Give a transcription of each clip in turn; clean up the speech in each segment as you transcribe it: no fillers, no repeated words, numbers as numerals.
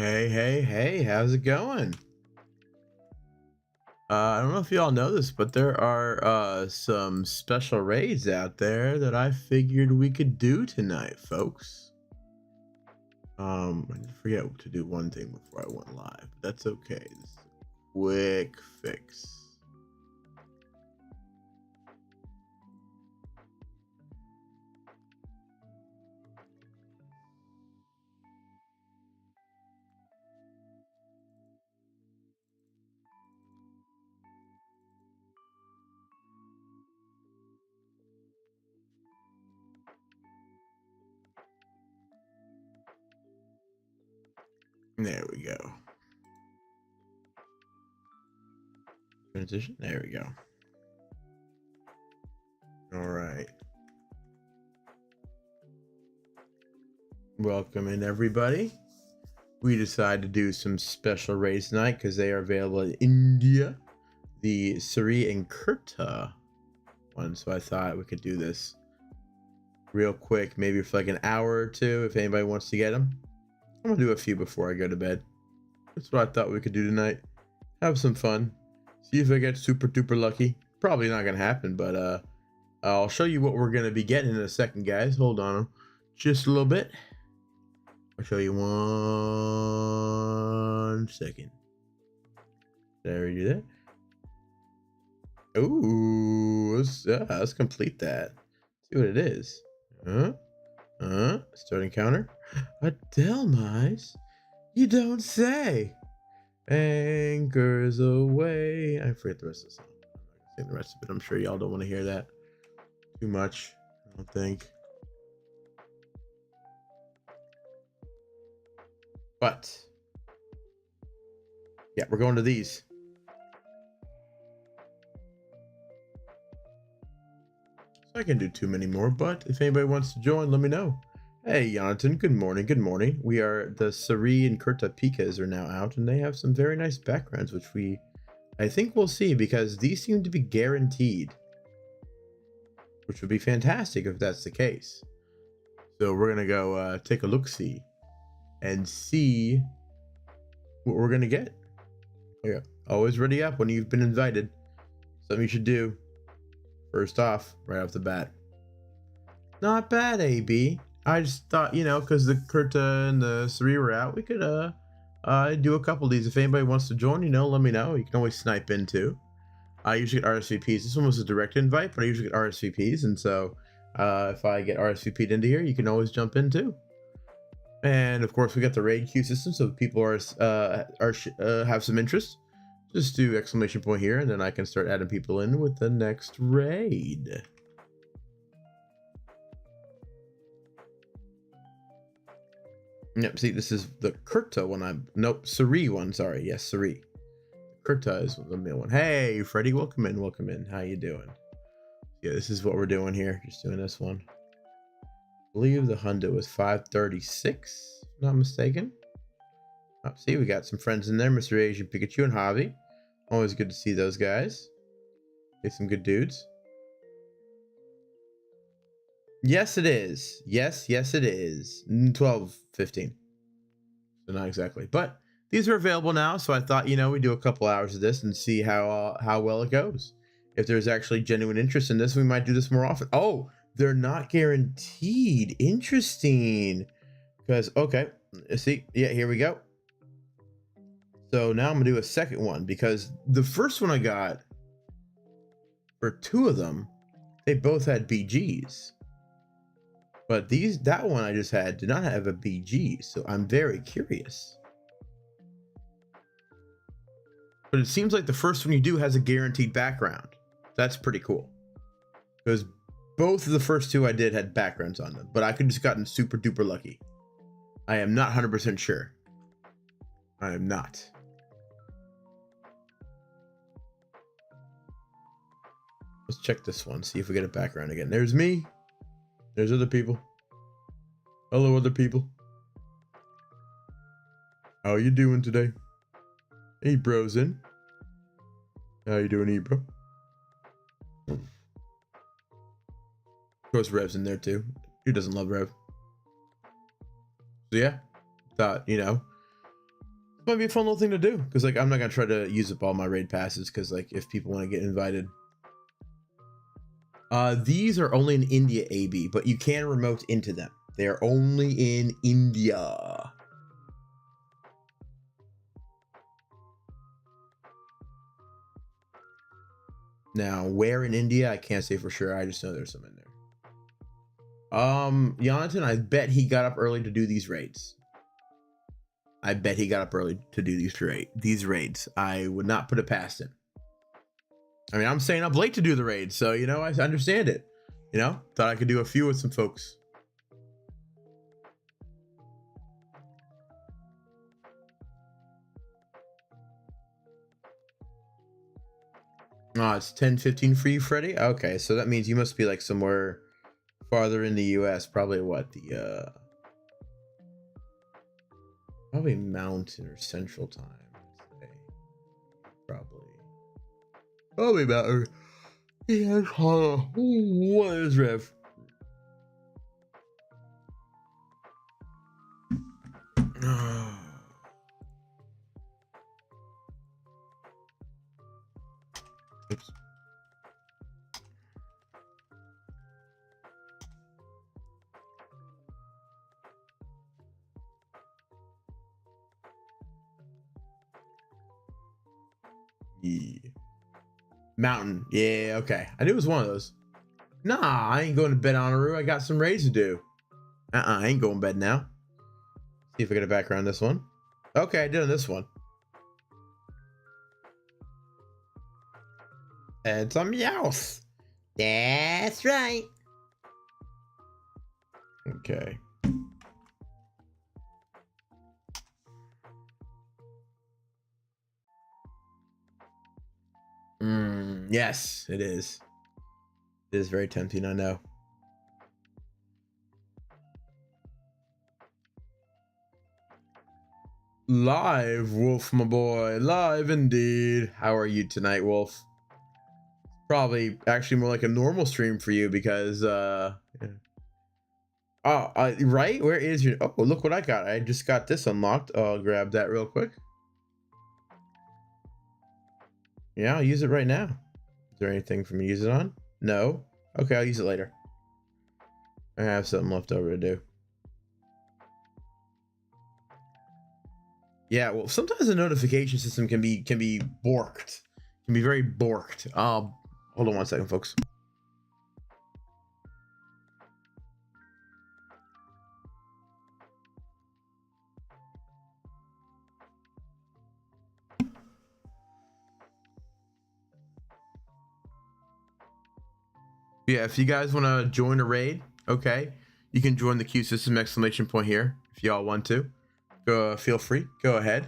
Hey, how's it going? I don't know if y'all know this, but there are some special raids out there that I figured we could do tonight, folks. I did forget to do one thing before I went live. But that's okay. This is a quick fix. There we go. Transition. There we go. All right. Welcome in, everybody. We decided to do some special raids tonight because they are available in India, the Suri and Kurta one. So I thought we could do this real quick, maybe for like an hour or two, if anybody wants to get them. I'm gonna do a few before I go to bed. That's what I thought we could do tonight. Have some fun. See if I get super duper lucky. Probably not gonna happen, but I'll show you what we're gonna be getting in a second, guys. Hold on just a little bit. I'll show you 1 second. There we do that. Ooh, let's complete that. See what it is. Start encounter. A Delmise? You don't say. Anchors away. I forget the rest of the song. I'm not gonna sing the rest of it. I'm sure y'all don't want to hear that too much. I don't think. But yeah, we're going to these. So I can do too many more, but if anybody wants to join, let me know. Hey, Jonathan, good morning, good morning. We are, the Sari and Kurta Pikas are now out, and they have some very nice backgrounds, which I think we'll see, because these seem to be guaranteed, which would be fantastic if that's the case. So we're going to go take a look-see and see what we're going to get. Oh, yeah, always ready up when you've been invited. Something you should do. First off, right off the bat. Not bad, AB. I just thought, you know, because the Kurta and the Sari were out, we could do a couple of these. If anybody wants to join, you know, let me know. You can always snipe in too. I usually get RSVPs. This one was a direct invite, but I usually get RSVPs, and so if I get RSVP'd into here, you can always jump in too. And of course, we got the raid queue system, so if people have some interest, just do exclamation point here, and then I can start adding people in with the next raid. Yep, see, this is the Kurta one. Sari one, sorry. Yes, Sari. Kurta is the male one. Hey, Freddie, welcome in, welcome in. How you doing? Yeah, this is what we're doing here. Just doing this one. I believe the Honda was 536, if not mistaken. Oh, see, we got some friends in there, Mr. Asian Pikachu and Javi. Always good to see those guys. Get some good dudes. Yes, it is. Yes, it is. 12:15. So not exactly, but these are available now. So I thought, you know, we do a couple hours of this and see how well it goes. If there's actually genuine interest in this, we might do this more often. Oh, they're not guaranteed. Interesting. Because okay, see, yeah, here we go. So now I'm gonna do a second one because the first one I got for 2 of them, they both had BGs. But that one I just had did not have a BG, so I'm very curious. But it seems like the first one you do has a guaranteed background. That's pretty cool. Because both of the first 2 I did had backgrounds on them, but I could just gotten super duper lucky. I am not 100% sure. I am not. Let's check this one, see if we get a background again. There's me. There's other people. Hello, other people. How you doing today? Hey, bro's in. How you doing, Ebro? Of course, Rev's in there too. Who doesn't love Rev? So yeah, thought, you know, might be a fun little thing to do, because like I'm not gonna try to use up all my raid passes, because like if people want to get invited. These are only in India, AB, but you can remote into them. They are only in India. Now, where in India, I can't say for sure. I just know there's some in there. Jonathan, I bet he got up early to do these raids. I bet he got up early to do these raids. I would not put it past him. I mean, I'm staying up late to do the raids, so, you know, I understand it. You know, thought I could do a few with some folks. Oh, it's 10:15 for you, Freddie? Okay, so that means you must be like somewhere farther in the US, probably what, the probably Mountain or Central Time, I'd say. Probably about yeah, what is Rev? Oops. Yeah. Mountain. Yeah, okay. I knew it was one of those. Nah, I ain't going to bed, Honoru. I got some raids to do. I ain't going to bed now. See if I get a background on this one. Okay, I did on this one. And some Meowth. That's right. Okay. Yes, it is. It is very tempting, I know. Live, Wolf, my boy. Live indeed. How are you tonight, Wolf? Probably actually more like a normal stream for you because, yeah. Oh, right? Where is your... Oh, look what I got. I just got this unlocked. I'll grab that real quick. Yeah, I'll use it right now. Is there anything for me to use it on? No. Okay, I'll use it later. I have something left over to do. Yeah, well, sometimes the notification system can be borked. Can be very borked. Hold on one second, folks. Yeah, if you guys want to join a raid, okay, you can join the Q system exclamation point here if y'all want to. Go, feel free, go ahead.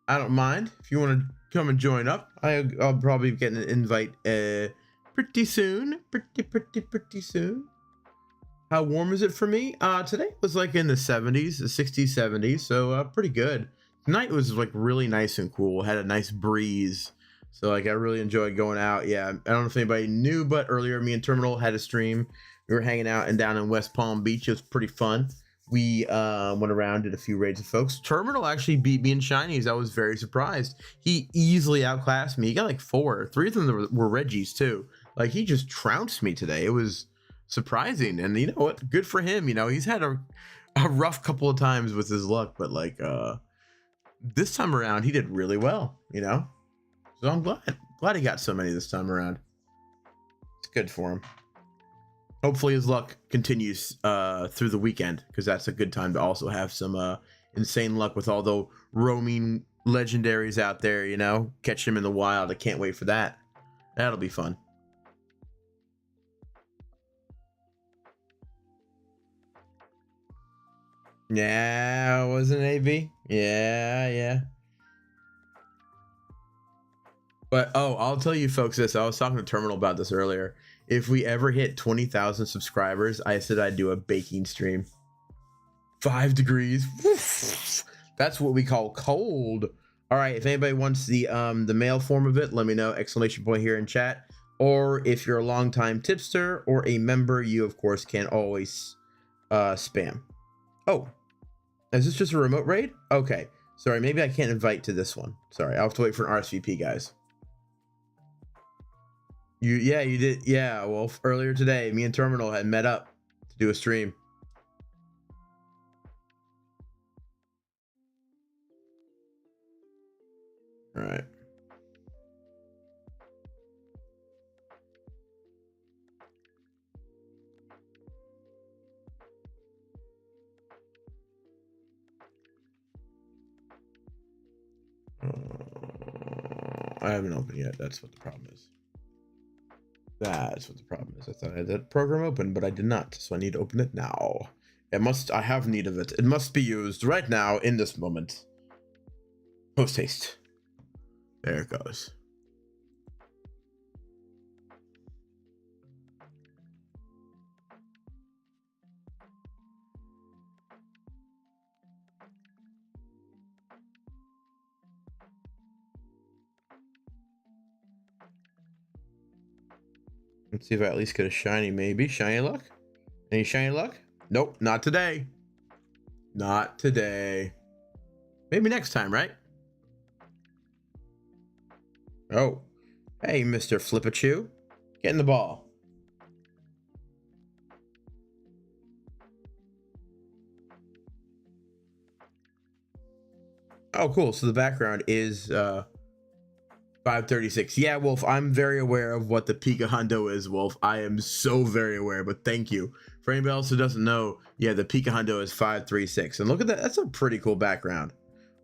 I don't mind if you want to come and join up. I'll probably get an invite pretty soon. Pretty soon. How warm is it for me? Today was like in the 70s, the 60s, 70s, so pretty good. Tonight was like really nice and cool. Had a nice breeze. So like I really enjoyed going out. Yeah, I don't know if anybody knew, but earlier me and Terminal had a stream. We were hanging out and down in West Palm Beach. It was pretty fun. We went around, did a few raids with folks. Terminal actually beat me in shinies. I was very surprised. He easily outclassed me. He got like 4. 3 of them were Reggies too. Like he just trounced me today. It was surprising, and you know what? Good for him. You know, he's had a rough couple of times with his luck, but like this time around, he did really well. You know. So I'm glad he got so many this time around. It's good for him. Hopefully his luck continues through the weekend, because that's a good time to also have some insane luck with all the roaming legendaries out there, you know. Catch him in the wild. I can't wait for that. That'll be fun. Yeah, wasn't it, AB? Yeah. But, oh, I'll tell you folks this. I was talking to Terminal about this earlier. If we ever hit 20,000 subscribers, I said I'd do a baking stream. 5 degrees. That's what we call cold. All right, if anybody wants the mail form of it, let me know. Exclamation point here in chat. Or if you're a longtime tipster or a member, you, of course, can always spam. Oh, is this just a remote raid? Okay. Sorry, maybe I can't invite to this one. Sorry, I'll have to wait for an RSVP, guys. Yeah, you did. Yeah, well, earlier today, me and Terminal had met up to do a stream. All right. I haven't opened yet. That's what the problem is. That's what the problem is. I thought I had that program open, but I did not. So I need to open it now. I have need of it. It must be used right now in this moment. Post haste. There it goes. Let's see if I at least get a shiny, maybe. Shiny luck? Any shiny luck? Nope, not today. Not today. Maybe next time, right? Oh. Hey, Mr. Flippachu. Get in the ball. Oh, cool. So the background is 536. Yeah, Wolf, I'm very aware of what the PIKACHU is, Wolf. I am so very aware, but thank you. For anybody else who doesn't know, yeah, the PIKACHU is 536. And look at that. That's a pretty cool background.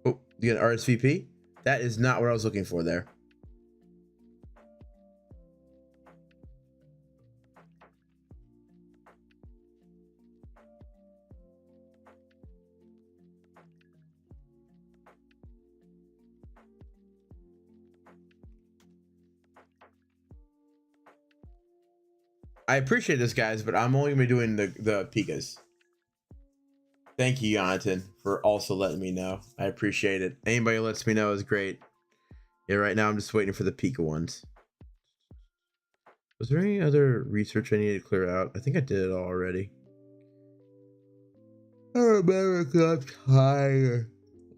Oh, you got an RSVP? That is not what I was looking for there. I appreciate this, guys, but I'm only gonna be doing the Pikas. Thank you, Jonathan, for also letting me know. I appreciate it. Anybody who lets me know is great. Yeah, right now I'm just waiting for the Pika ones. Was there any other research I needed to clear out? I think I did it all already. I remember I'm tired.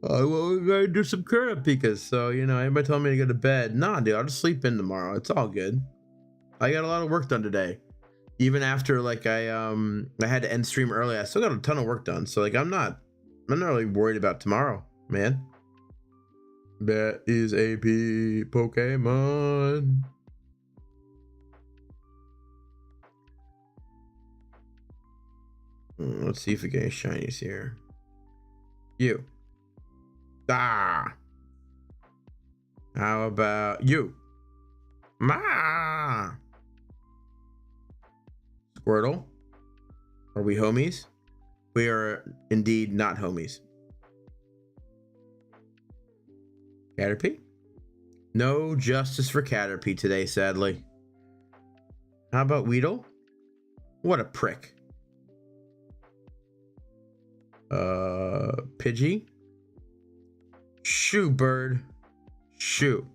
Well, we're gonna do some current Pikas. So, you know, anybody telling me to go to bed? Nah, dude, I'll just sleep in tomorrow. It's all good. I got a lot of work done today. Even after like I had to end stream early, I still got a ton of work done. So like I'm not really worried about tomorrow, man. That is a Pokemon. Let's see if we get any shinies here. You. Ah. How about you? Ma. Squirtle. Are we homies? We are indeed not homies. Caterpie? No justice for Caterpie today, sadly. How about Weedle? What a prick. Pidgey? Shoo, bird. Shoo.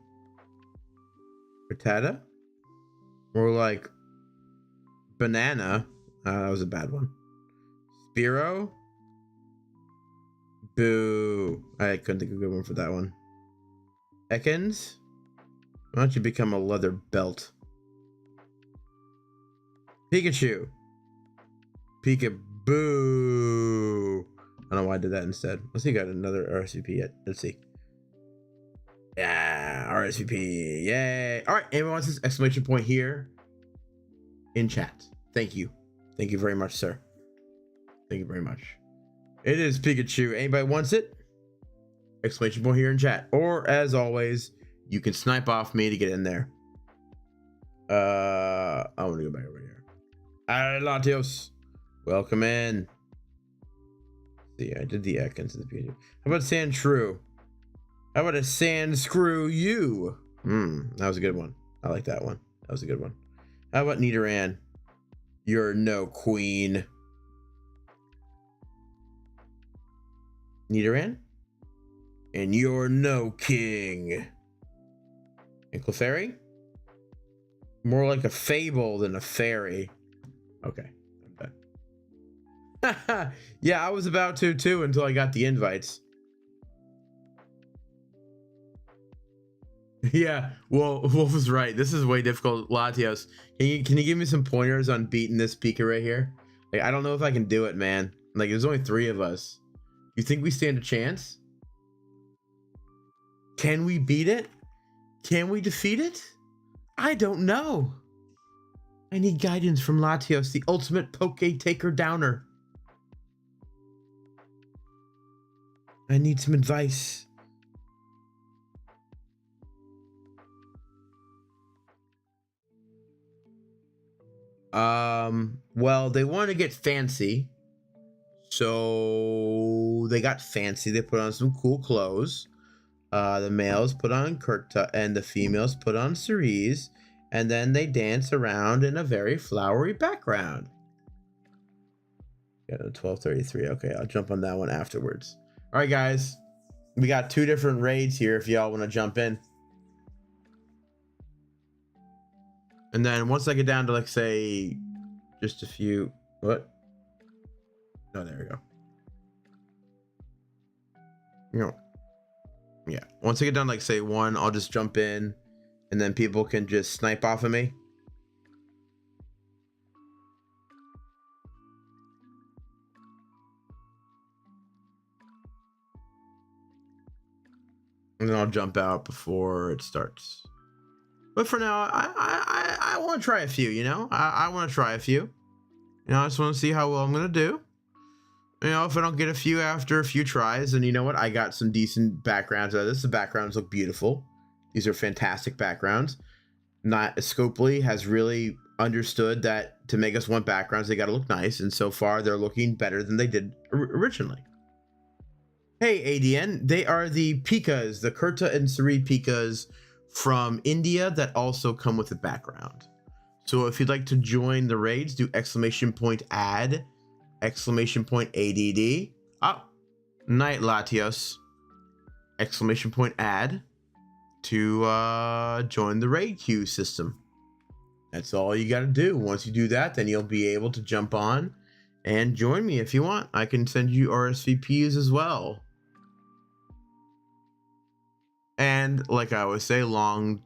Rattata? More like banana. That was a bad one. Spearow? Boo. I couldn't think of a good one for that one. Ekans? Why don't you become a leather belt? Pikachu. Peekaboo. I don't know why I did that instead. Let's see if I got another RSVP yet. Let's see. Yeah, RSVP. Yay. All right. Anyone wants this exclamation point here in chat? Thank you. Thank you very much, sir. Thank you very much. It is Pikachu. Anybody wants it? Exclamation point here in chat. Or as always, you can snipe off me to get in there. I want to go back over here. Latios. Welcome in. See, I did the Ekans and the Pikachu. How about Sandshrew? How about a sand screw you? That was a good one. I like that one. That was a good one. How about Nidoran? You're no queen. Nidoran? And you're no king. And Clefairy? More like a fable than a fairy. Okay, I'm done. Yeah, I was about to too until I got the invites. Yeah, well, Wolf was right. This is way difficult. Latios, can you give me some pointers on beating this Pika right here? Like, I don't know if I can do it, man. Like, there's only 3 of us. You think we stand a chance? Can we beat it? Can we defeat it? I don't know. I need guidance from Latios, the ultimate Poke Taker Downer. I need some advice. Well, they want to get fancy. So they got fancy. They put on some cool clothes. The males put on kurta and the females put on cerise, and then they dance around in a very flowery background. Yeah, 12:33. Okay, I'll jump on that one afterwards. All right, guys, we got 2 different raids here if y'all want to jump in. And then once I get down to, like, say, just a few, what? Oh, there we go. You know, yeah. Once I get down, like, say 1, I'll just jump in, and then people can just snipe off of me. And then I'll jump out before it starts. But for now, I want to try a few, you know? I want to try a few. You know, I just want to see how well I'm going to do. You know, if I don't get a few after a few tries, then you know what? I got some decent backgrounds out of this. The backgrounds look beautiful. These are fantastic backgrounds. Not Scopely has really understood that to make us want backgrounds, they got to look nice. And so far, they're looking better than they did originally. Hey, ADN, they are the Pikas, the Kurta and Sari Pikas from India that also come with a background. So if you'd like to join the raids, do !add, !add. Oh, night Latios. !add to join the raid queue system. That's all you got to do. Once you do that, then you'll be able to jump on and join me if you want. I can send you RSVPs as well. And like I always say, long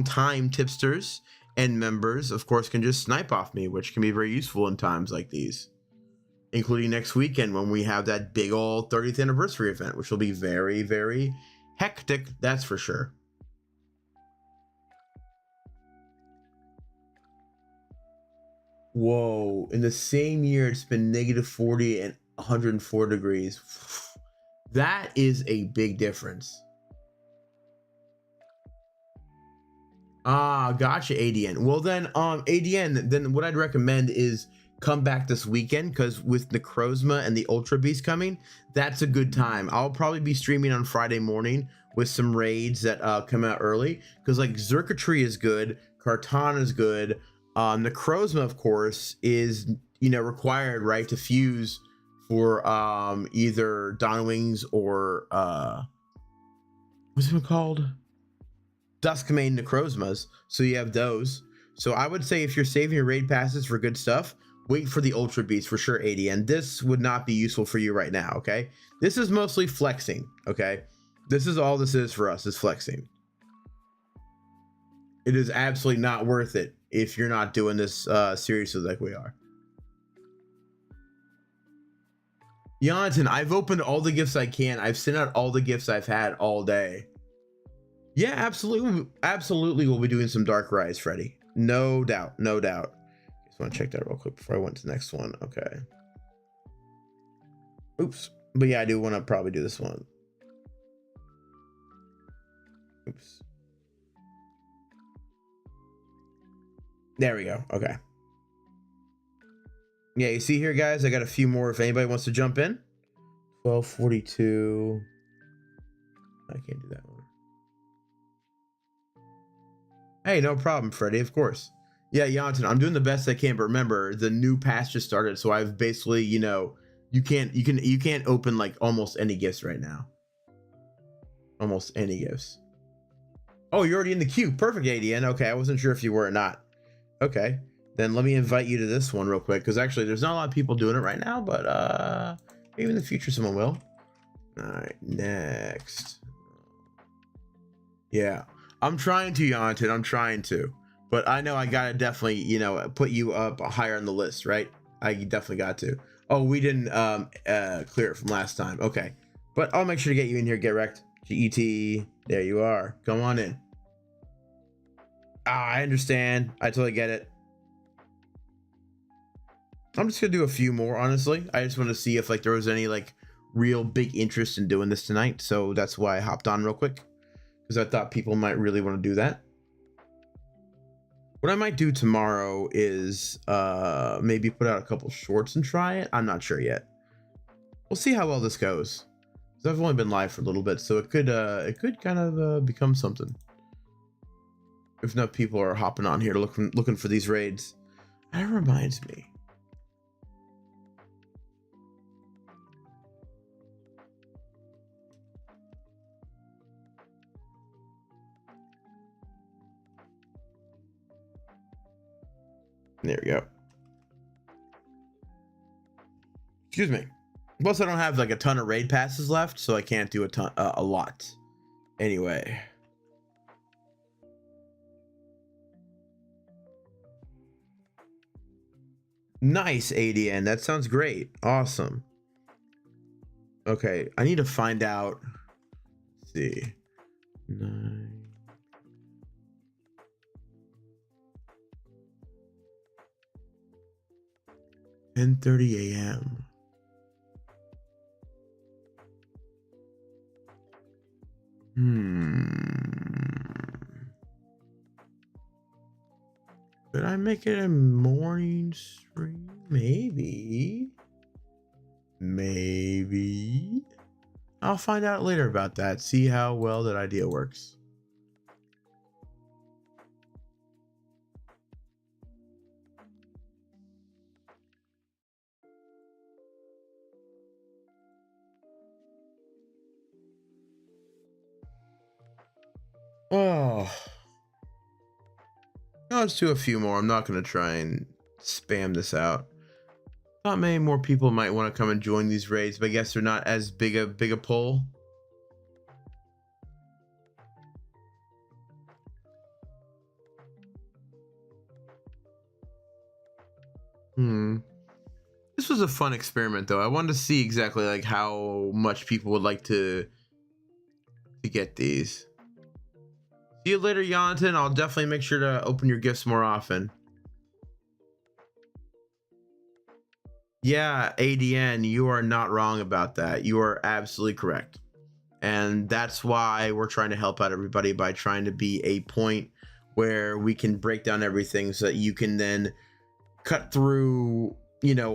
time tipsters and members, of course, can just snipe off me, which can be very useful in times like these, including next weekend when we have that big old 30th anniversary event, which will be very, very hectic, that's for sure. Whoa, in the same year, it's been -40 and 104 degrees. That is a big difference. Ah, gotcha, ADN. Well then, ADN, then what I'd recommend is come back this weekend, because with Necrozma and the Ultra Beast coming, that's a good time. I'll probably be streaming on Friday morning with some raids that come out early, because like Xurkitree is good, Kartana is good, Necrozma, of course, is, you know, required, right, to fuse for either Dawnwings or what's it called? Duskmane Necrozmas, so you have those. So I would say if you're saving your raid passes for good stuff, wait for the Ultra Beast for sure, ADN. This would not be useful for you right now, okay? This is mostly flexing, okay? This is all this is for us, is flexing. It is absolutely not worth it if you're not doing this seriously like we are. Jonathan, I've opened all the gifts I can. I've sent out all the gifts I've had all day. Yeah, absolutely. Absolutely, we'll be doing some Dark Rise, Freddy. No doubt. No doubt. Just want to check that real quick before I went to the next one. Okay. Oops. But yeah, I do want to probably do this one. Oops. There we go. Okay. Yeah, you see here, guys, I got a few more if anybody wants to jump in. 1242. I can't do that one. Hey, no problem, Freddy, of course. Yeah, Jonathan, I'm doing the best I can, but remember, the new pass just started, so I've basically, you know, you can't open like almost any gifts right now. Almost any gifts. Oh, you're already in the queue. Perfect, ADN. Okay, I wasn't sure if you were or not. Okay, then let me invite you to this one real quick, because actually there's not a lot of people doing it right now, but maybe in the future someone will. All right, next. Yeah. I'm trying to, Yonton. I'm trying to. But I know I gotta definitely, put you up higher on the list, right? I definitely got to. Oh, we didn't clear it from last time. Okay. But I'll make sure to get you in here, get wrecked. GET. There you are. Come on in. I understand. I totally get it. I'm just gonna do a few more, honestly. I just want to see if like there was any like real big interest in doing this tonight. So that's why I hopped on real quick. Because I thought people might really want to do that. What I might do tomorrow is maybe put out a couple shorts and try it. I'm not sure yet. We'll see how well this goes. I've only been live for a little bit, so it could kind of become something. If enough people are hopping on here looking for these raids. That reminds me. There we go. Excuse me. Plus, I don't have like a ton of raid passes left, so I can't do a lot. Anyway. Nice, ADN. That sounds great. Awesome. Okay, I need to find out. Let's see. 9. 10:30 a.m. Could I make it a morning stream? Maybe. I'll find out later about that. See how well that idea works. Oh. Let's do a few more. I'm not going to try and spam this out. Not many more people might want to come and join these raids, but I guess they're not as big a pull. This was a fun experiment, though. I wanted to see exactly like how much people would like to get these. See you later, Yonton. I'll definitely make sure to open your gifts more often. Yeah, ADN, you are not wrong about that. You are absolutely correct. And that's why we're trying to help out everybody by trying to be a point where we can break down everything so that you can then cut through,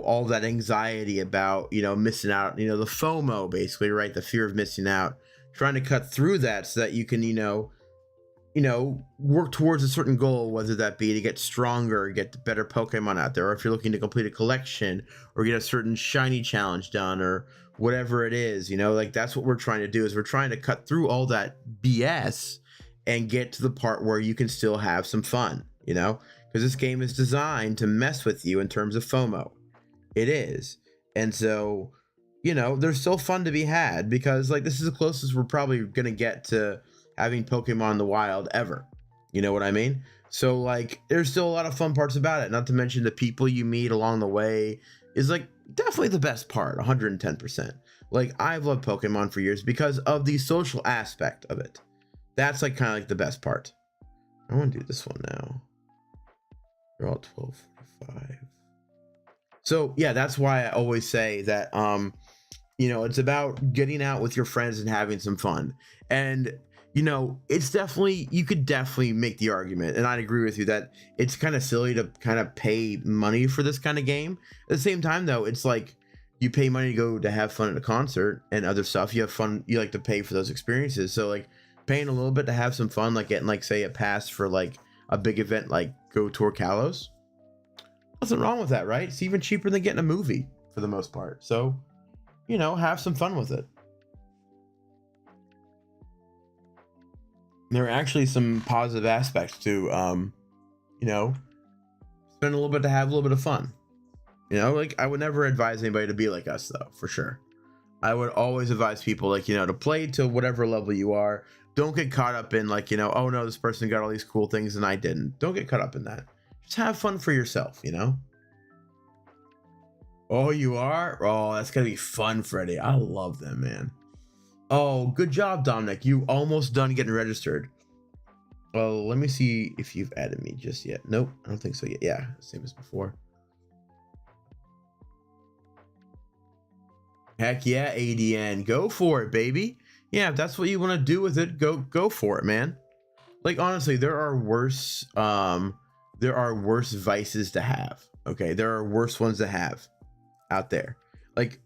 all that anxiety about, missing out, the FOMO, basically, right? The fear of missing out. Trying to cut through that so that you can, work towards a certain goal, whether that be to get stronger, get better Pokemon out there, or if you're looking to complete a collection or get a certain shiny challenge done or whatever it is, like that's what we're trying to do is we're trying to cut through all that BS and get to the part where you can still have some fun, because this game is designed to mess with you in terms of FOMO. It is. And so, there's still fun to be had because like this is the closest we're probably going to get to having Pokemon in the wild ever. You know what I mean? So like there's still a lot of fun parts about it, not to mention the people you meet along the way is like definitely the best part. 110%. Like I've loved Pokemon for years because of the social aspect of it. That's like kind of like the best part. I want to do this one now. They're all 12:45. So yeah, that's why I always say that it's about getting out with your friends and having some fun. And it's definitely, you could definitely make the argument, and I'd agree with you that it's kind of silly to kind of pay money for this kind of game. At the same time, though, it's like you pay money to go to have fun at a concert and other stuff. You have fun, you like to pay for those experiences. So like paying a little bit to have some fun, like getting like say a pass for like a big event like Go Tour Kalos. Nothing wrong with that, right? It's even cheaper than getting a movie for the most part. So, have some fun with it. There are actually some positive aspects to, spend a little bit to have a little bit of fun. Like I would never advise anybody to be like us, though, for sure. I would always advise people, like, to play to whatever level you are, Don't get caught up in like, oh no, this person got all these cool things and I didn't. Don't get caught up in that. Just have fun for yourself, Oh, you are? Oh, that's gonna be fun, Freddy. I love them, man. Oh, good job, Dominic. You almost done getting registered. Well, let me see if you've added me just yet. Nope, I don't think so yet. Yeah, same as before. Heck yeah, ADN. Go for it, baby. Yeah, if that's what you want to do with it, go for it, man. Like honestly, there are worse vices to have. Okay, there are worse ones to have out there. Like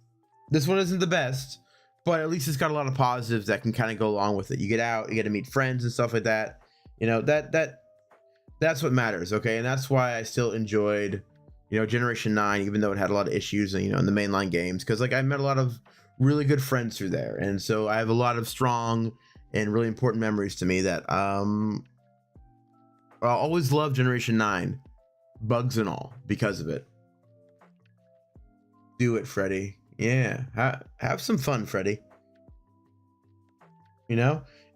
this one isn't the best, but at least it's got a lot of positives that can kind of go along with it. You get out, you get to meet friends and stuff like that. That's what matters. Okay, and that's why I still enjoyed Generation 9, even though it had a lot of issues in the mainline games, because like I met a lot of really good friends through there, and so I have a lot of strong and really important memories to me that I'll always love Generation 9, bugs and all, because of it. Do it, Freddy. Yeah, have some fun, Freddy.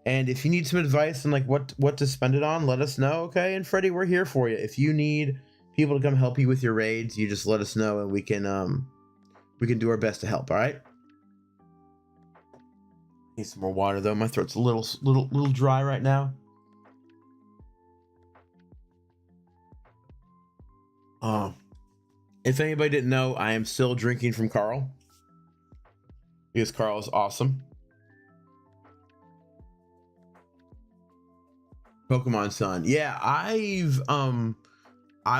And if you need some advice on like what to spend it on, let us know, okay? And Freddy, we're here for you. If you need people to come help you with your raids, you just let us know and we can do our best to help. All right. Need some more water though. My throat's a little dry right now. If anybody didn't know, I am still drinking from Carl because Carl is awesome. Pokemon Sun. Yeah, I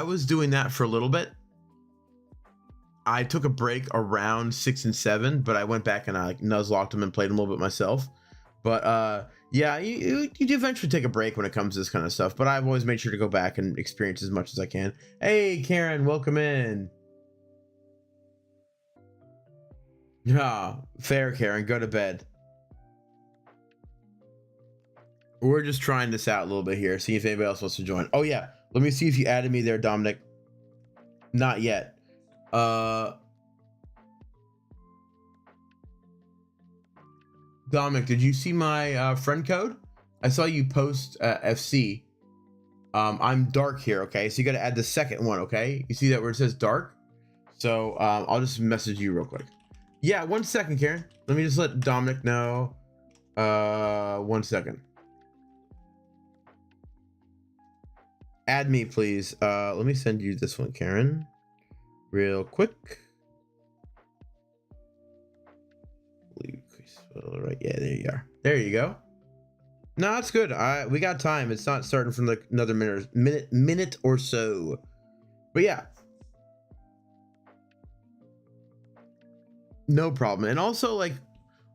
was doing that for a little bit. I took a break around 6 and 7, but I went back and I nuzlocked them and played them a little bit myself. But yeah, you do eventually take a break when it comes to this kind of stuff. But I've always made sure to go back and experience as much as I can. Hey, Karen, welcome in. Yeah, fair, Karen. Go to bed. We're just trying this out a little bit here. See if anybody else wants to join. Oh yeah, let me see if you added me there, Dominic. Not yet. Dominic, did you see my friend code? I saw you post FC. I'm dark here, okay? So you got to add the second one, okay? You see that where it says dark? So I'll just message you real quick. Yeah, 1 second, Karen. Let me just let Dominic know. 1 second. Add me, please. Let me send you this one, Karen. Real quick. Right, yeah, there you are. There you go. No, it's good. We got time. It's not starting from like another minute or so. But yeah. No problem. And also like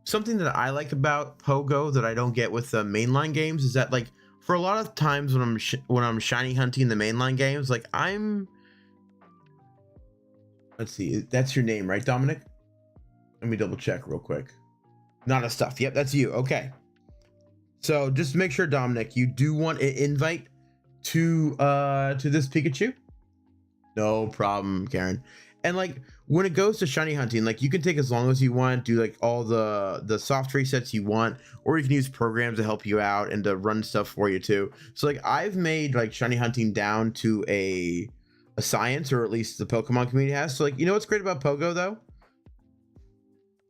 something that I like about Pogo that I don't get with the mainline games is that like for a lot of times when I'm shiny hunting the mainline games, like let's see, that's your name, right, Dominic? Let me double check real quick. Not a stuff. Yep, that's you. Okay. So just make sure, Dominic, you do want an invite to this Pikachu. No problem, Karen. And like when it goes to shiny hunting, like you can take as long as you want, do like all the soft resets you want, or you can use programs to help you out and to run stuff for you too. So like I've made like shiny hunting down to a science, or at least the Pokemon community has. So like, you know what's great about Pogo though?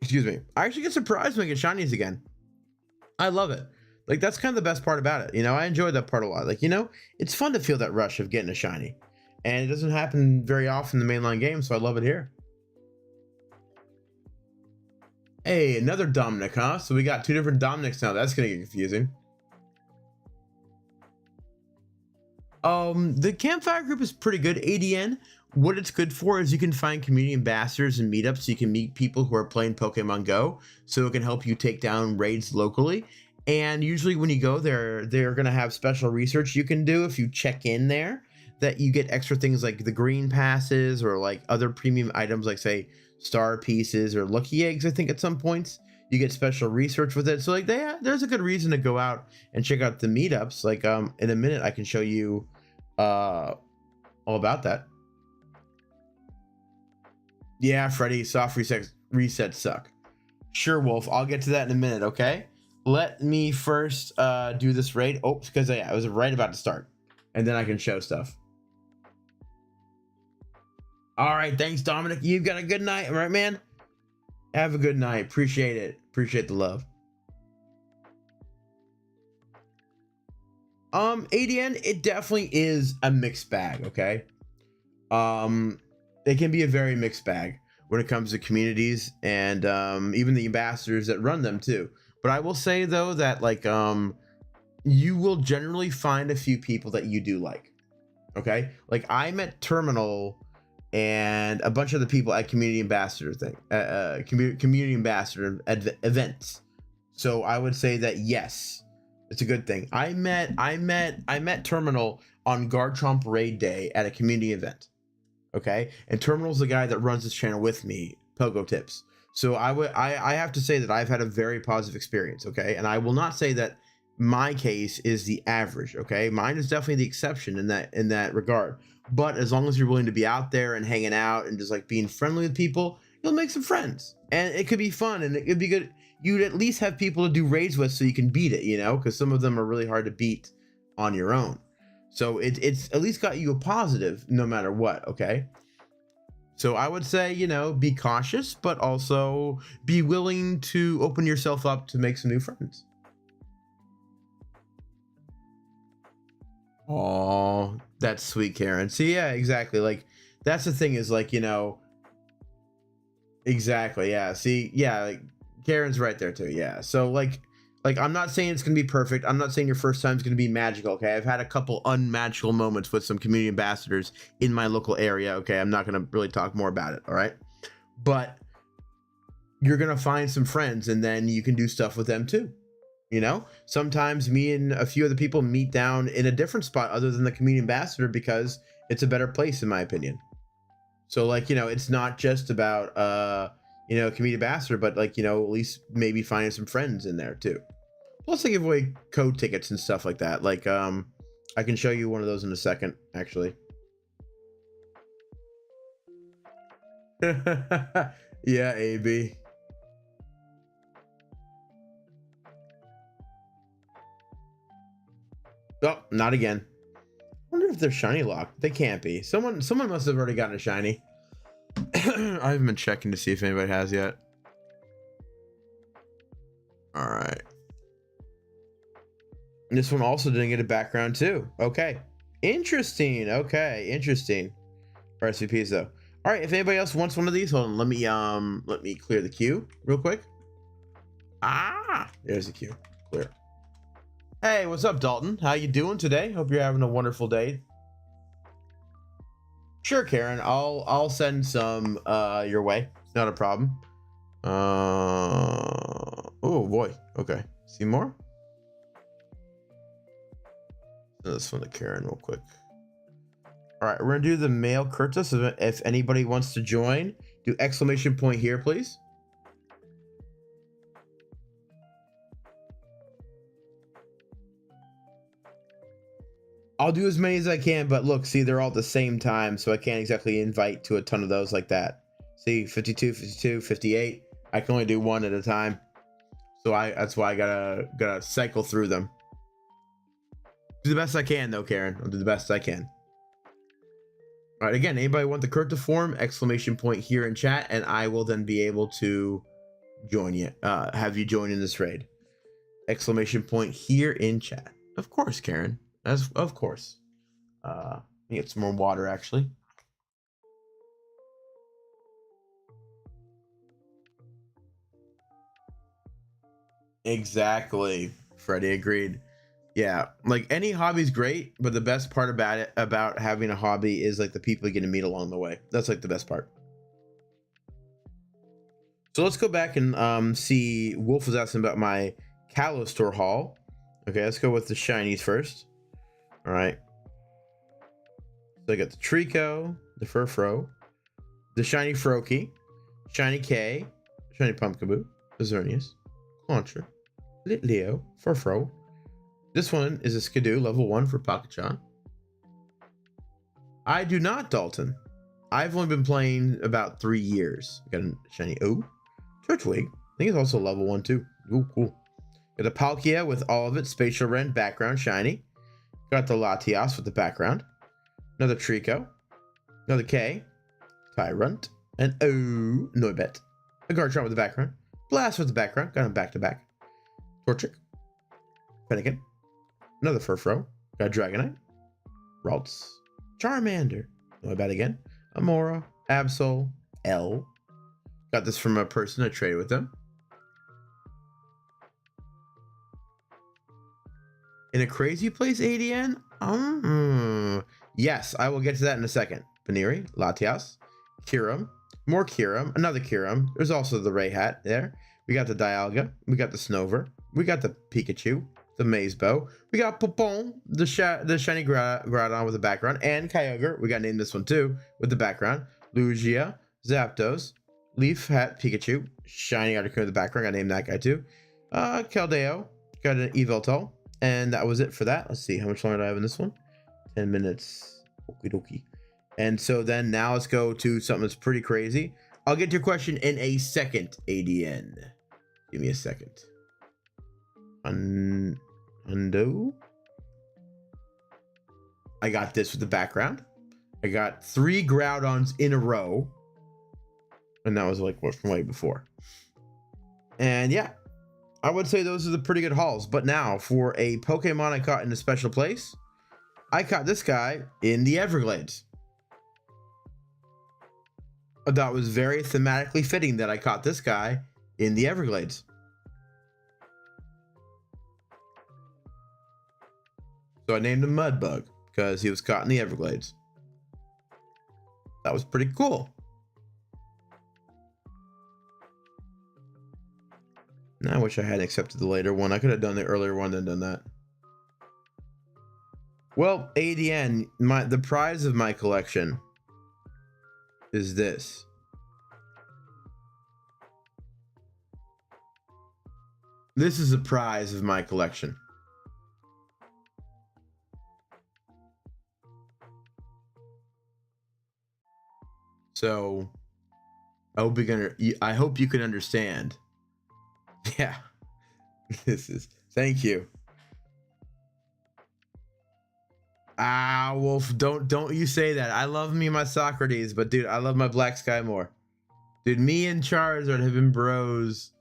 Excuse me. I actually get surprised when I get shinies again. I love it. Like that's kind of the best part about it. I enjoy that part a lot. Like, it's fun to feel that rush of getting a shiny. And it doesn't happen very often in the mainline game, so I love it here. Hey, another Dominic, huh? So we got two different Dominics now. That's gonna get confusing. The campfire group is pretty good. ADN. What it's good for is you can find community ambassadors and meetups so you can meet people who are playing Pokemon Go, so it can help you take down raids locally. And usually when you go there, they're going to have special research you can do if you check in there, that you get extra things like the green passes or like other premium items like say star pieces or lucky eggs. I think at some points you get special research with it. So like there's a good reason to go out and check out the meetups. Like in a minute I can show you all about that. Yeah, Freddy, soft resets suck. Sure, Wolf. I'll get to that in a minute, okay? let me first do this raid. Oh, because I was right about to start, and then I can show stuff. All right, thanks, Dominic. You've got a good night, all right, man? Have a good night. Appreciate it. Appreciate the love. ADN, it definitely is a mixed bag, okay? It can be a very mixed bag when it comes to communities and even the ambassadors that run them too. But I will say though that like you will generally find a few people that you do like. Okay? Like I met Terminal and a bunch of the people at community ambassador thing, community ambassador events. So I would say that yes, it's a good thing. I met Terminal on Garchomp Raid Day at a community event. Okay, and Terminal's the guy that runs this channel with me, Pogo Tips. So I have to say that I've had a very positive experience. Okay, and I will not say that my case is the average. Okay, mine is definitely the exception in that regard. But as long as you're willing to be out there and hanging out and just like being friendly with people, you'll make some friends, and it could be fun and it could be good. You'd at least have people to do raids with so you can beat it, you know, because some of them are really hard to beat on your own. So it's at least got you a positive no matter what, okay? So I would say, you know, be cautious, but also be willing to open yourself up to make some new friends. Oh, that's sweet, Karen. See, yeah, exactly. Like, that's the thing is like, you know, exactly, yeah. See, yeah, like, Karen's right there too, yeah. So like I'm not saying it's gonna be perfect. I'm not saying your first time is gonna be magical. Okay, I've had a couple unmagical moments with some community ambassadors in my local area. Okay, I'm not gonna really talk more about it. All right, but you're gonna find some friends, and then you can do stuff with them too. You know, sometimes me and a few other people meet down in a different spot other than the community ambassador because it's a better place in my opinion. So like, you know, it's not just about you know, community ambassador, but like, you know, at least maybe finding some friends in there too. Plus they give away code tickets and stuff like that. Like I can show you one of those in a second, actually. Yeah, AB. Oh, not again. I wonder if they're shiny locked. They can't be. Someone must have already gotten a shiny. I haven't been checking to see if anybody has yet. All right. This one also didn't get a background too. Okay. Interesting. Okay. Interesting. RSVPs though. All right. If anybody else wants one of these, hold on. Let me clear the queue real quick. Ah, there's the queue. Clear. Hey, what's up, Dalton? How you doing today? Hope you're having a wonderful day. Sure, Karen. I'll send some your way. It's not a problem. Oh boy. Okay. See more? This one to Karen real quick. All right, we're gonna do the male Curtis. If anybody wants to join, do exclamation point here, please. I'll do as many as I can, but look, see, they're all at the same time, so I can't exactly invite to a ton of those like that. See, 52, 52, 58. I can only do one at a time. So that's why I gotta cycle through them. Do the best I can though, Karen. I'll do the best I can. All right, again, anybody want the Kurt to form? Exclamation point here in chat, and I will then be able to join you, have you join in this raid. Exclamation point here in chat. Of course, Karen. Of course. Get some more water actually. Exactly. Freddie agreed. Yeah, like any hobby's great, but the best part about having a hobby is like the people you get to meet along the way. That's like the best part. So let's go back and see. Wolf was asking about my Kalos store haul. Okay, let's go with the shinies first. All right. So I got the Trico, the Furfro, the shiny Froakie, shiny K, shiny Pumpkaboo, the Xerneas, Launcher, Litleo, Furfro. This one is a Skidoo, level 1 for PIKACHU. I do not, Dalton. I've only been playing about 3 years. I got a shiny O, Turtwig. I think it's also level 1 too. Ooh, cool. Got the Palkia with all of its spatial rend background shiny. Got the Latias with the background. Another Trico. Another K. Tyrunt. And Noibet. A Garchomp with the background. Blast with the background. Got him back to back. Torchic. Fennekin. Another Furfro. Got Dragonite. Ralts. Charmander. Noibet again. Amora. Absol. L. Got this from a person I traded with them. In a crazy place, ADN? Yes, I will get to that in a second. Paniri, Latias, Kyurem, more Kyurem, another Kyurem. There's also the Rayhat there. We got the Dialga, we got the Snover, we got the Pikachu, the Mazebow, we got Popon, the shiny Groudon with the background, and Kyogre. We got to name this one too with the background. Lugia, Zapdos, Leaf Hat Pikachu, shiny Articuno with the background. Got to name that guy too. Keldeo, got an Yveltal. And that was it for that. Let's see, how much longer do I have in this one? 10 minutes. Okie dokie. And so then now let's go to something that's pretty crazy. I'll get to your question in a second, ADN. Give me a second. Undo. I got this with the background. I got 3 Groudons in a row. And that was like what from way before. And yeah. I would say those are the pretty good hauls. But now for a Pokemon I caught in a special place, I caught this guy in the Everglades. I thought it was very thematically fitting that I caught this guy in the Everglades. So I named him Mudbug because he was caught in the Everglades. That was pretty cool. I wish I hadn't accepted the later one. I could have done the earlier one than done that. Well, ADN, the prize of my collection is this. This is the prize of my collection. So, I hope you can understand. Yeah, this is, thank you. Wolf, don't you say that. I love me my Socrates, but dude, I love my Black Sky more. Dude, me and Charizard have been bros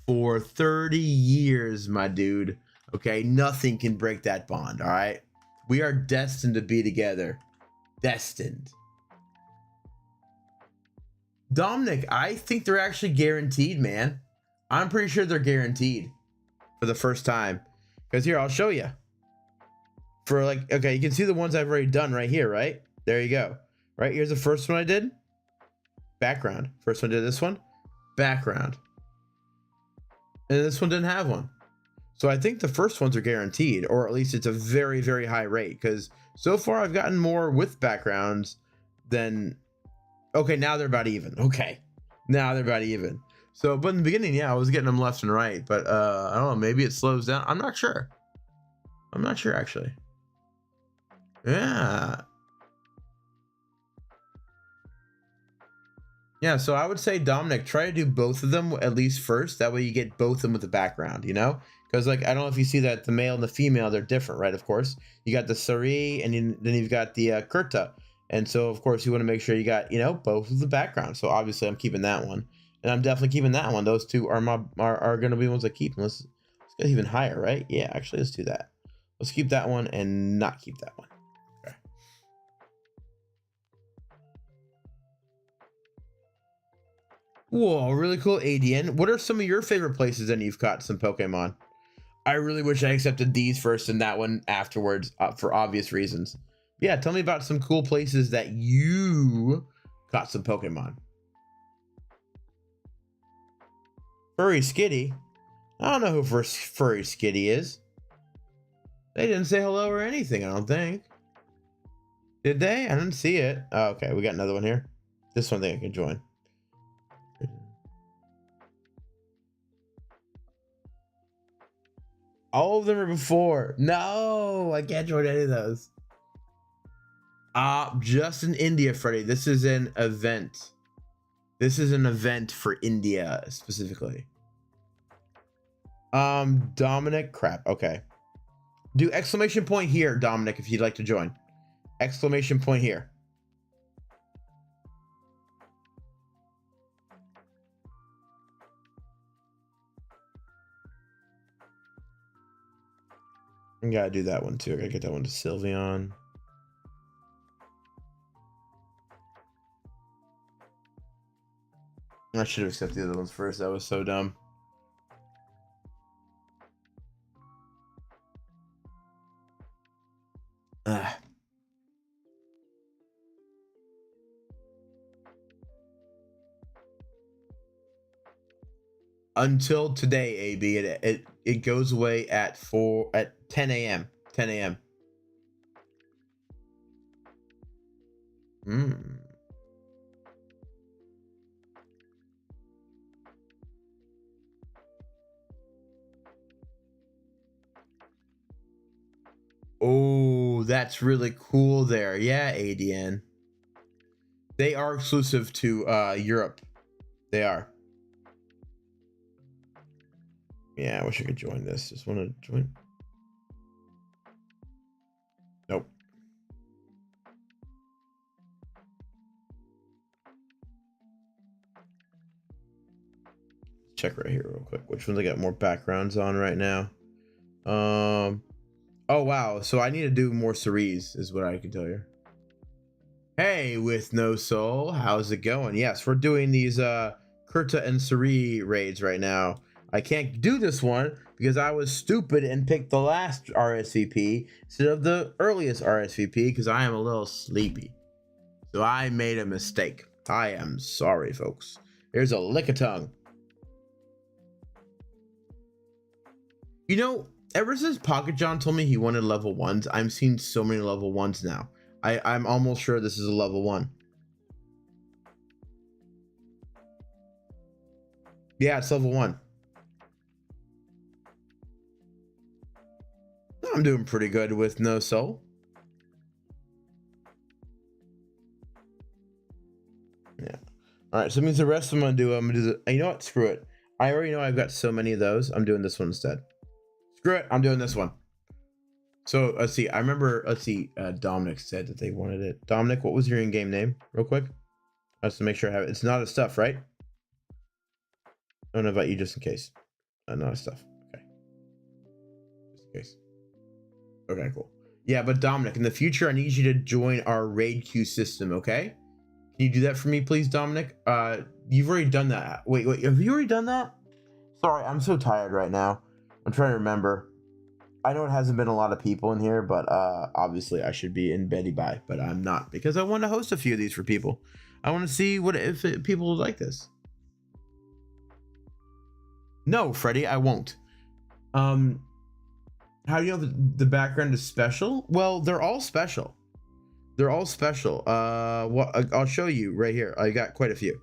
for 30 years, my dude. Okay, nothing can break that bond, all right? We are destined to be together. Destined. Dominic, I think they're actually guaranteed, man. I'm pretty sure they're guaranteed for the first time. Because here, I'll show you. For like, okay, you can see the ones I've already done right here, right? There you go. Right, here's the first one I did. Background. First one did this one. Background. And this one didn't have one. So I think the first ones are guaranteed, or at least it's a very, very high rate. Because so far I've gotten more with backgrounds than... Okay, now they're about even. Okay. Now they're about even. So, but in the beginning, yeah, I was getting them left and right, but I don't know, maybe it slows down. I'm not sure. I'm not sure, actually. Yeah. Yeah, so I would say, Dominic, try to do both of them at least first. That way you get both of them with the background, you know? Because, like, I don't know if you see that the male and the female, they're different, right? Of course. You got the Sari, and then you've got the Kurta. And so, of course, you want to make sure you got, you know, both of the background. So, obviously, I'm keeping that one. And I'm definitely keeping that one. Those two are going to be the ones I keep. Let's go even higher, right? Yeah, actually, let's do that. Let's keep that one and not keep that one. Okay. Whoa, really cool, ADN. What are some of your favorite places that you've caught some Pokemon? I really wish I accepted these first and that one afterwards for obvious reasons. Yeah, tell me about some cool places that you caught some Pokemon. Furry Skitty? I don't know who Furry Skitty is. They didn't say hello or anything, I don't think. Did they? I didn't see it. Oh, okay, we got another one here. This one I think I can join. All of them are before. No, I can't join any of those. Just in India, Freddy. This is an event. This is an event for India specifically. Dominic, crap. Okay. Do exclamation point here, Dominic, if you'd like to join. Exclamation point here. I gotta do that one too. I gotta get that one to Sylveon. I should have accepted the other ones first. That was so dumb. Ugh. Until today, AB, it goes away at 10 a.m. 10 a.m. Oh, that's really cool there. Yeah, ADN. They are exclusive to Europe. They are. Yeah, I wish I could join this. Just want to join. Nope. Check right here real quick. Which ones I got more backgrounds on right now? Oh wow. So I need to do more series, is what I can tell you. Hey, with no soul, how's it going? Yes, we're doing these Kurta and Suri raids right now. I can't do this one because I was stupid and picked the last RSVP instead of the earliest RSVP because I am a little sleepy. So I made a mistake. I am sorry, folks. Here's a lick of tongue. You know, ever since Pocket John told me he wanted level 1s, I'm seeing so many level 1s now. I'm almost sure this is a level 1. Yeah, it's level 1. I'm doing pretty good with no soul. Yeah. All right, so it means the rest of them I'm gonna do you know what? Screw it. I already know I've got so many of those. I'm doing this one instead. Screw it. I'm doing this one. So let's see. I remember. Let's see. Dominic said that they wanted it. Dominic, what was your in-game name, real quick? Just to make sure I have it. It's not a stuff, right? I'm gonna invite you just in case. Not a stuff. Okay. Just in case. Okay, cool. Yeah, but Dominic, in the future, I need you to join our raid queue system. Okay? Can you do that for me, please, Dominic? You've already done that. Wait. Have you already done that? Sorry, I'm so tired right now. I'm trying to remember. I know it hasn't been a lot of people in here, but obviously I should be in Betty by, but I'm not because I want to host a few of these for people. I want to see if people would like this. No, Freddie, I won't. How do you know the background is special? Well, they're all special. They're all special. I'll show you right here. I got quite a few.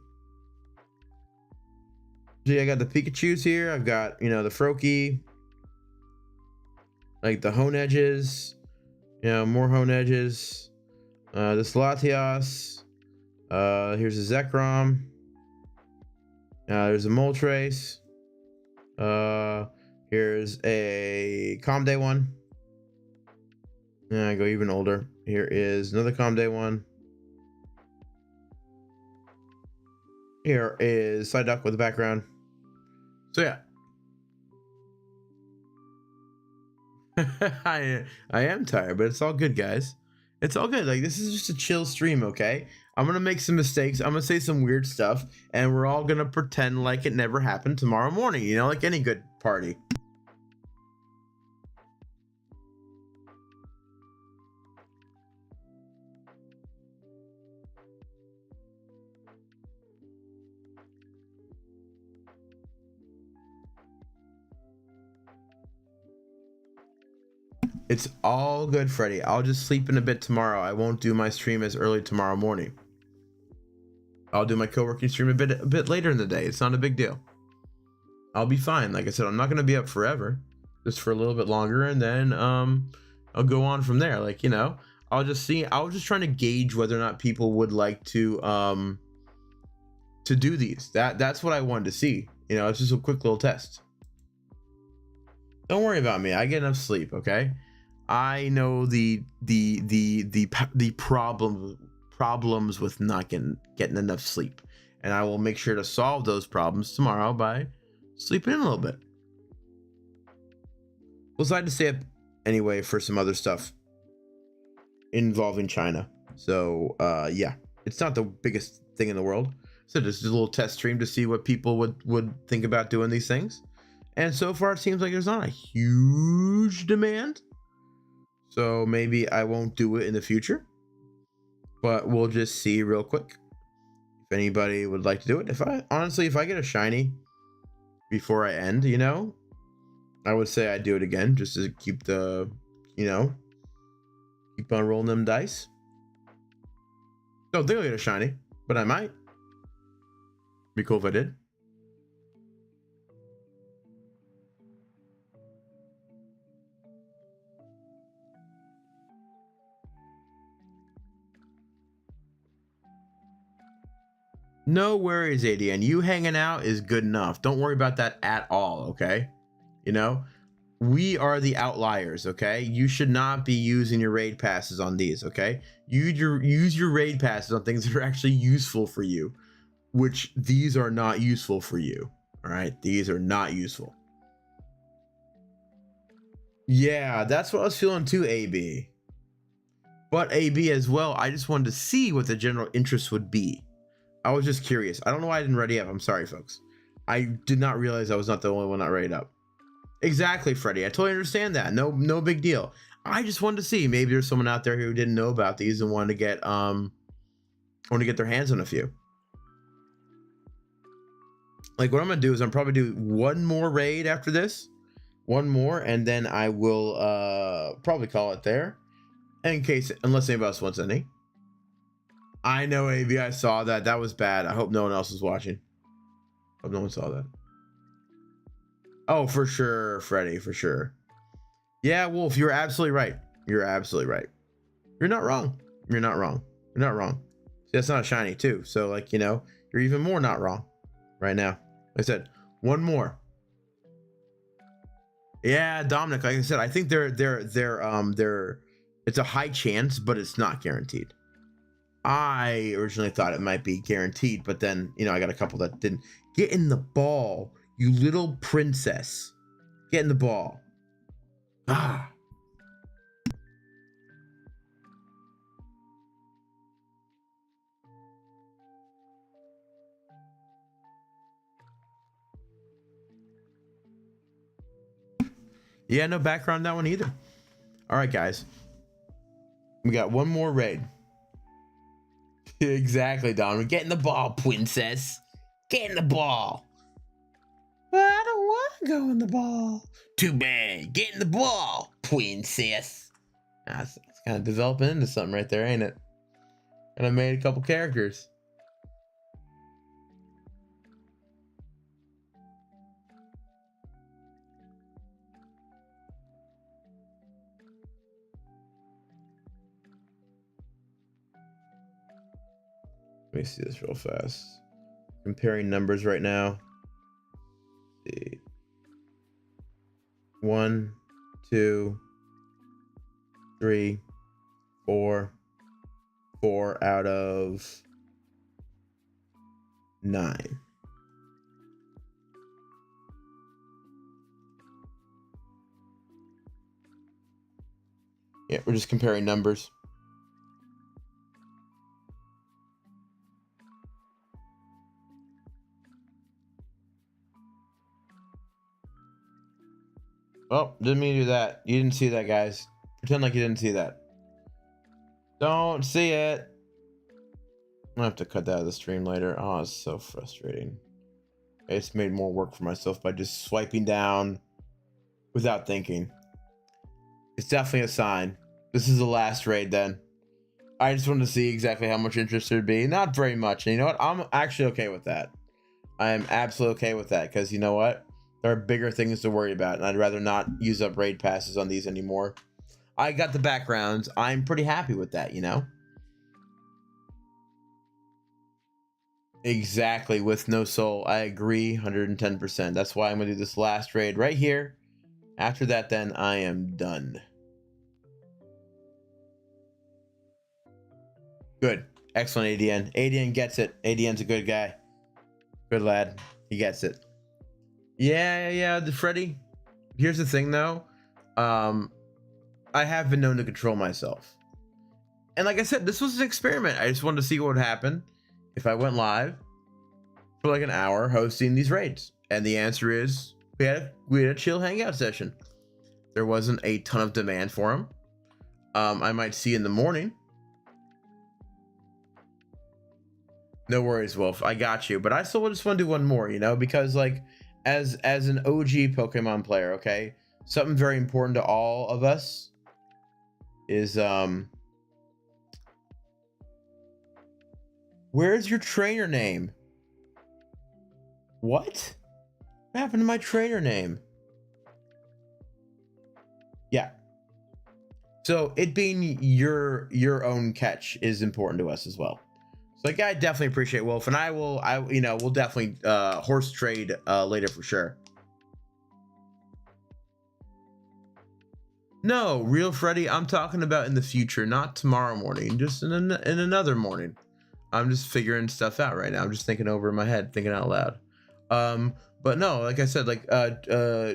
See, I got the Pikachus here. I've got, the Froakie. Like the hone edges, more hone edges. This Latias. Here's a Zekrom. There's a Moltres. Here's a Comday one. I go even older. Here is another Comday one. Here is Psyduck with the background. So yeah. I am tired, but it's all good, guys. It's all good. Like, this is just a chill stream, okay? I'm gonna make some mistakes. I'm gonna say some weird stuff, and we're all gonna pretend like it never happened tomorrow morning, like any good party. It's all good, Freddy. I'll just sleep in a bit tomorrow. I won't do my stream as early tomorrow morning. I'll do my co-working stream a bit later in the day. It's not a big deal. I'll be fine. Like I said, I'm not gonna be up forever, just for a little bit longer, and then I'll go on from there. Like, I'll just see. I was just trying to gauge whether or not people would like to do these. That's what I wanted to see. It's just a quick little test. Don't worry about me. I get enough sleep, okay? I know the problems with not getting enough sleep, and I will make sure to solve those problems tomorrow by sleeping in a little bit. We'll decide to stay up anyway for some other stuff involving China. So yeah, it's not the biggest thing in the world. So just a little test stream to see what people would think about doing these things. And so far it seems like there's not a huge demand. So maybe I won't do it in the future. But we'll just see real quick if anybody would like to do it. If I get a shiny before I end, you know, I would say I'd do it again just to keep the, you know, keep on rolling them dice. Don't think I'll get a shiny, but I might. Be cool if I did. No worries, ADN. You hanging out is good enough. Don't worry about that at all, okay? You know, we are the outliers, okay? You should not be using your raid passes on these, okay? Use your raid passes on things that are actually useful for you, which these are not useful for you, all right? These are not useful. Yeah, that's what I was feeling too, AB. But AB as well, I just wanted to see what the general interest would be. I was just curious. I don't know why I didn't ready up. I'm sorry, folks. I did not realize I was not the only one not ready up. Exactly, Freddie. I totally understand that. No big deal. I just wanted to see. Maybe there's someone out there who didn't know about these and wanted to get their hands on a few. Like what I'm gonna do is I'm probably do one more raid after this. One more, and then I will probably call it there. In case, unless anybody else wants any. I know, AB, I saw that. That was bad. I hope no one else was watching. Hope no one saw that. Oh, for sure, Freddie, for sure. Yeah, Wolf, you're absolutely right. You're absolutely right. You're not wrong. You're not wrong. You're not wrong. See, that's not a shiny, too. So, like, you know, you're even more not wrong right now. Like I said, one more. Yeah, Dominic, like I said, I think it's a high chance, but it's not guaranteed. I originally thought it might be guaranteed, but then, you know, I got a couple that didn't. Get in the ball, you little princess. Get in the ball. Ah. Yeah, no background on that one either. All right, guys. We got one more raid. Exactly, Don. We're getting the ball, princess. Get in the ball. I don't want to go in the ball. Too bad. Get in the ball, princess. That's kind of developing into something right there, ain't it? And I made a couple characters. Let me see this real fast. Comparing numbers right now. Let's see. 1, 2, 3, 4. 4 out of 9. Yeah, we're just comparing numbers. Oh, didn't mean to do that. You didn't see that, guys. Pretend like you didn't see that. Don't see it. I'm gonna have to cut that out of the stream later. Oh, it's so frustrating. I just made more work for myself by just swiping down without thinking. It's definitely a sign. This is the last raid then. I just wanted to see exactly how much interest there'd be. Not very much. And you know what? I'm actually okay with that. I am absolutely okay with that because you know what? There are bigger things to worry about, and I'd rather not use up raid passes on these anymore. I got the backgrounds. I'm pretty happy with that, you know? Exactly, with no soul. I agree 110%. That's why I'm going to do this last raid right here. After that, then I am done. Good. Excellent, ADN. ADN gets it. ADN's a good guy. Good lad. He gets it. Yeah. The Freddy. Here's the thing, though. I have been known to control myself. And like I said, this was an experiment. I just wanted to see what would happen if I went live for like an hour hosting these raids. And the answer is we had a chill hangout session. There wasn't a ton of demand for them. I might see in the morning. No worries, Wolf. I got you. But I still just want to do one more, you know, because like as an OG Pokemon player, okay, something very important to all of us is where's your trainer name? What happened to my trainer name? Yeah. So it being your own catch is important to us as well. So like I definitely appreciate Wolf, and we'll definitely horse trade later for sure. No, real Freddy, I'm talking about in the future, not tomorrow morning, just in another morning. I'm just figuring stuff out right now. I'm just thinking over in my head, thinking out loud. But no, like I said, like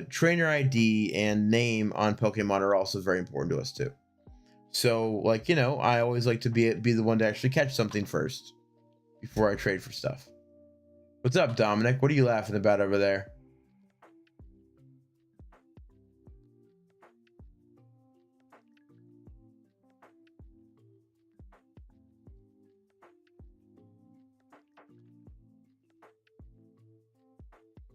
trainer ID and name on Pokemon are also very important to us too. So like, you know, I always like to be the one to actually catch something first before I trade for stuff. What's up, Dominic? What are you laughing about over there?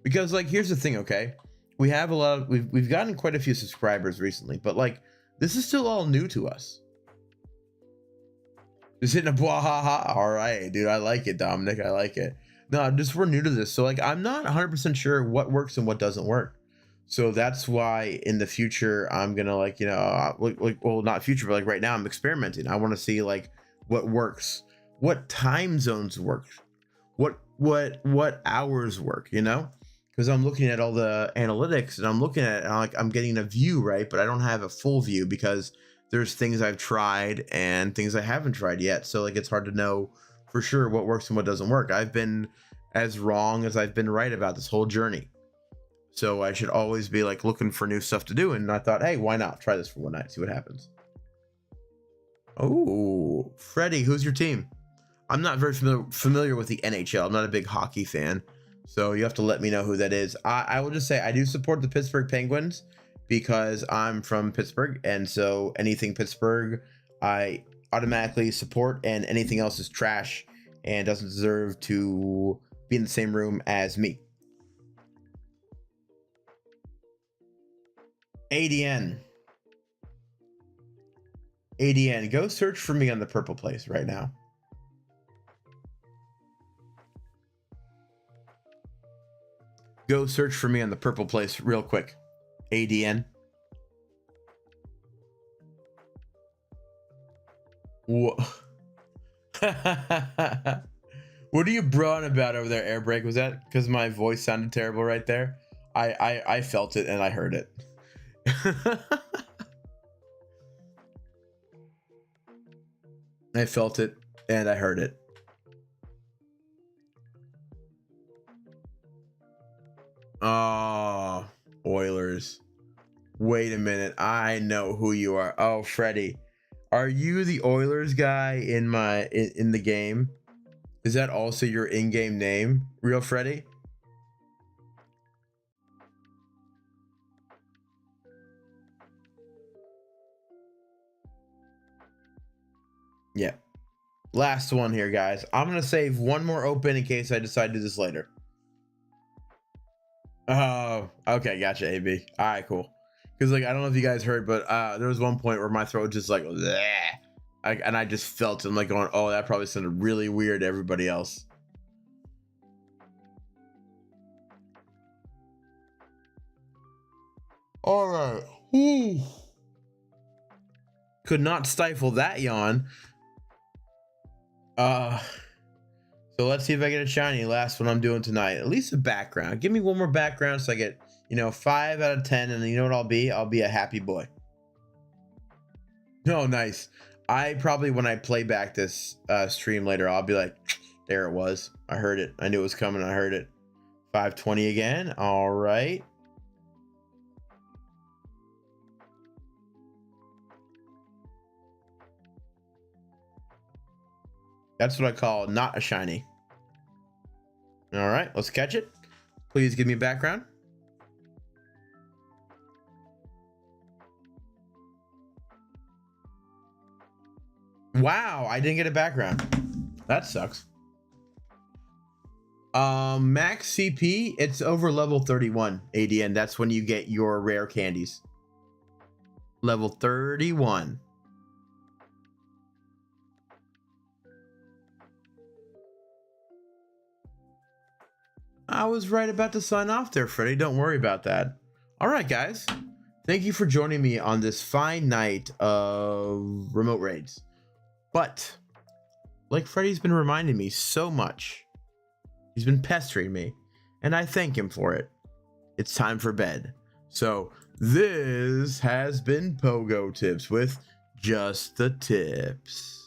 Because like here's the thing, okay, we have we've gotten quite a few subscribers recently, but like this is still all new to us. Just hitting a blah ha ha. All right, dude, I like it, Dominic. I like it. No, we're new to this, so like I'm not 100% sure what works and what doesn't work. So that's why in the future I'm gonna like, you know, well, not future, but like right now I'm experimenting. I want to see like what works, what time zones work, what hours work, you know. Because I'm looking at all the analytics and I'm looking at it and I'm getting a view, right? But I don't have a full view because there's things I've tried and things I haven't tried yet. So like it's hard to know for sure what works and what doesn't work. I've been as wrong as I've been right about this whole journey. So I should always be like looking for new stuff to do. And I thought, hey, why not try this for one night, see what happens. Oh, Freddie, who's your team? I'm not very familiar with the NHL. I'm not a big hockey fan. So you have to let me know who that is. I will just say I do support the Pittsburgh Penguins because I'm from Pittsburgh. And so anything Pittsburgh, I automatically support, and anything else is trash and doesn't deserve to be in the same room as me. ADN. ADN, go search for me on the purple place right now. Go search for me on the purple place real quick. ADN. Whoa. What are you broing about over there, Airbreak? Was that because my voice sounded terrible right there? I felt it and I heard it. I felt it and I heard it. Oh, Oilers. Wait a minute. I know who you are. Oh, Freddy. Are you the Oilers guy in the game? Is that also your in-game name, Real Freddy? Yeah. Last one here, guys. I'm going to save one more open in case I decide to do this later. Oh, okay, gotcha, AB. All right, cool. Because like I don't know if you guys heard, but there was one point where my throat just like, and I just felt it. I'm like going, oh, that probably sounded really weird to everybody else. All right. Ooh. Could not stifle that yawn. So let's see if I get a shiny. Last one I'm doing tonight. At least a background. Give me one more background so I get You know, 5 out of 10, and you know what I'll be? I'll be a happy boy. Oh, nice. I probably, when I play back this stream later, I'll be like, there it was. I heard it. I knew it was coming. I heard it. 520 again. All right. That's what I call not a shiny. All right, let's catch it. Please give me a background. Wow, I didn't get a background. That sucks. Max CP, it's over level 31 ADN. That's when you get your rare candies. Level 31. I was right about to sign off there, Freddy. Don't worry about that. All right, guys. Thank you for joining me on this fine night of remote raids. But, like Freddy's been reminding me so much, he's been pestering me, and I thank him for it. It's time for bed. So, this has been Pogo Tips with just the tips.